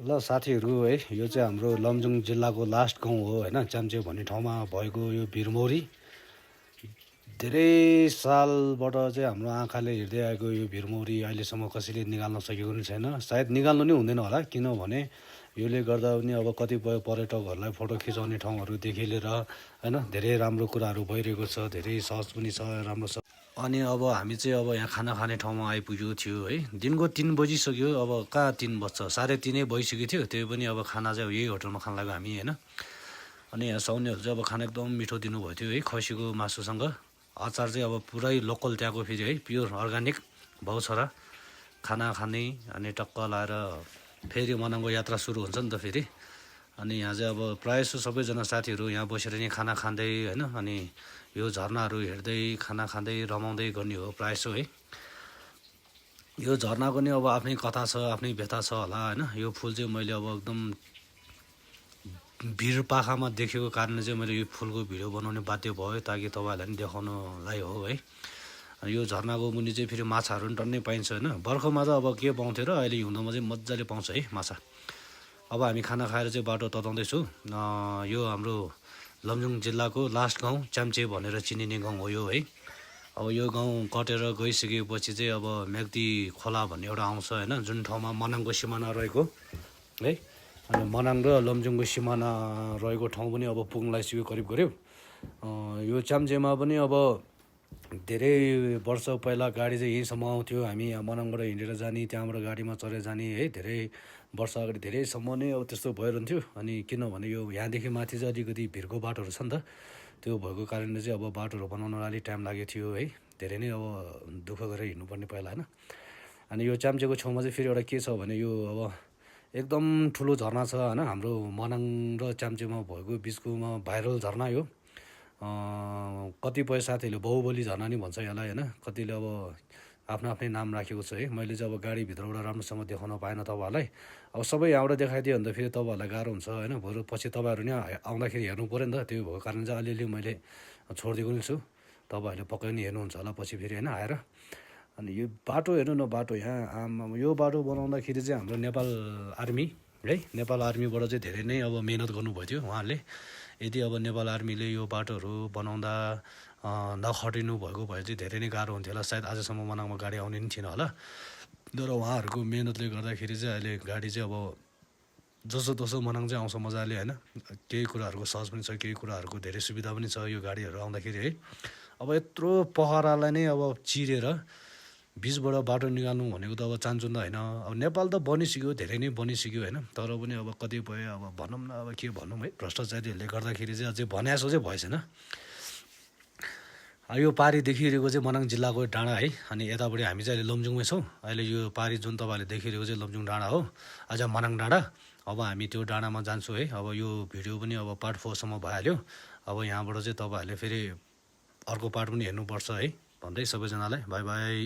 ल साथीहरू है, यो चाहिँ हाम्रो लमजुङ जिल्लाको लास्ट गाउँ हो हैन, च्याम्चे भन्ने ठाउँमा भएको यो भिरमौरी। धेरै सालबाट चाहिँ हाम्रो आँखाले हेर्दै आएको यो भिरमौरी अहिलेसम्म कसैले निकाल्न सकेको पनि छैन। सायद निकाल्नु नै हुँदैन होला, किनभने यसले गर्दा पनि अब कतिपय पर्यटकहरूलाई फोटो खिचाउने ठाउँहरूदेखि लिएर हैन धेरै राम्रो कुराहरू भइरहेको छ, धेरै सहज पनि छ, राम्रो छ। अनि अब हामी चाहिँ अब यहाँ खाना खाने ठाउँमा आइपुगेको थियो है। दिनको 3 बजिसक्यो, अब कहाँ 3 बज्छ, 3:30 भइसकेको थियो। त्यो पनि अब खाना चाहिँ अब यही होटलमा खान लाग्यो हामी होइन। अनि यहाँ साउनेहरू चाहिँ अब खाना एकदम मिठो दिनुभएको थियो है, खसीको मासुसँग। अचार चाहिँ अब पुरै लोकल त्यहाँको फेरि है, प्योर अर्ग्यानिक भाउछरा खाना खाने। अनि टक्क लाएर फेरि मनाङको यात्रा सुरु हुन्छ नि त फेरि। अनि यहाँ चाहिँ अब प्रायः जसो सबैजना साथीहरू यहाँ बसेर नै खाना खाँदै होइन, अनि यो झरनाहरू हेर्दै खाना खाँदै रमाउँदै गर्ने हो प्रायः जसो है। यो झरनाको नि अब आफ्नै कथा छ, आफ्नै व्यथा छ होला होइन। यो फुल चाहिँ मैले अब एकदम भिर पाखामा देखेको कारणले चाहिँ मैले यो फुलको भिडियो बनाउने बाध्य भयो, ताकि तपाईँहरूलाई पनि देखाउनलाई हो है। यो झरनाको मुनि चाहिँ फेरि माछाहरू पनि टन्नै पाइन्छ होइन। बर्खामा त अब के पाउँथ्यो र अहिले हिउँदोमा चाहिँ मजाले पाउँछ है माछा। अब हामी खाना खाएर चाहिँ बाटो तताउँदैछु। यो हाम्रो लमजुङ जिल्लाको लास्ट गाउँ च्याम्चे भनेर चिनिने गाउँ हो यो है। अब यो गाउँ कटेर गइसकेपछि चाहिँ अब म्याग्दी खोला भन्ने एउटा आउँछ होइन, जुन ठाउँमा मनाङको सिमाना रहेको है। अनि मनाङ र लमजुङको सिमाना रहेको ठाउँ पनि अब पुग्न लागिसक्यो करिब करिब। यो च्याम्चेमा पनि अब धेरै वर्ष पहिला गाडी चाहिँ यहीँसम्म आउँथ्यो। हामी यहाँ मनाङबाट हिँडेर जाने, त्यहाँबाट गाडीमा चढेर जाने है। धेरै वर्ष अगाडि धेरैसम्म नै अब त्यस्तो भइरहन्थ्यो। अनि किनभने यो यहाँदेखि माथि चाहिँ अलिकति भिरको बाटोहरू छ नि त, त्यो भएको कारणले चाहिँ अब बाटोहरू बनाउन अलिक टाइम लागेको थियो है। धेरै नै अब दुःख गरेर हिँड्नुपर्ने पहिला होइन। अनि यो च्याम्चेको छेउमा चाहिँ फेरि एउटा के छ भने, यो अब एकदम ठुलो झरना छ होइन। हाम्रो मनाङ र च्याम्चेमा भएको बिचकोमा भाइरल झरना यो। कतिपय साथीहरूले बाहुबली झरना नि भन्छ यसलाई होइन। कतिले अब आफ्नो आफ्नै नाम राखेको छ है। मैले चाहिँ अब गाडीभित्रबाट राम्रोसँग देखाउन पाएन तपाईँहरूलाई। अब सबै यहाँबाट देखाइदियो भने त फेरि तपाईँहरूलाई गाह्रो हुन्छ होइन। बरु पछि तपाईँहरू नि आउँदाखेरि हेर्नु पऱ्यो नि त। त्यो भएको कारण चाहिँ अलिअलि मैले छोडिदिएको नि छु। तपाईँहरूले पक्कै पनि हेर्नुहुन्छ होला पछि फेरि होइन आएर। अनि यो बाटो हेर्नु न, बाटो यहाँ यो बाटो बनाउँदाखेरि चाहिँ हाम्रो नेपाल आर्मी है, नेपाल आर्मीबाट चाहिँ धेरै नै अब मिहिनेत गर्नुभएको थियो उहाँहरूले। यदि अब नेपाल आर्मीले यो बाटोहरू बनाउँदा नखटिनु भएको भए चाहिँ धेरै नै गाह्रो हुन्थ्यो होला। सायद आजसम्म मनाङमा गाडी आउने नि थिएन होला। तर उहाँहरूको मिहिनेतले गर्दाखेरि चाहिँ अहिले गाडी चाहिँ अब जसो तसो मनाङ चाहिँ आउँछ मजाले होइन। केही कुराहरूको सहज पनि छ, केही कुराहरूको धेरै सुविधा पनि छ यो गाडीहरू आउँदाखेरि है। अब यत्रो पहरालाई नै अब चिरेर बिचबाट बाटो निकाल्नु भनेको त अब चान्चुन त होइन। अब नेपाल त बनिसक्यो, धेरै नै बनिसक्यो होइन। तर पनि अब कतिपय अब भनौँ न, अब के भनौँ है, भ्रष्टाचारीहरूले गर्दाखेरि चाहिँ अझै भने जस्तो चाहिँ भएछैन। यो पारी देखिरहेको चाहिँ मनाङ जिल्लाको डाँडा है। अनि यतापट्टि हामी चाहिँ अहिले लमजुङमै छौँ। अहिले यो पारी जुन तपाईँहरूले देखिरहेको चाहिँ लमजुङ डाँडा हो, अझ मनाङ डाँडा। अब हामी त्यो डाँडामा जान्छौँ है। अब यो भिडियो पनि अब पार्ट 4 सम्म भइहाल्यो। अब यहाँबाट चाहिँ तपाईँहरूले फेरि अर्को पार्ट पनि हेर्नुपर्छ है भन्दै सबैजनालाई बाई बाई।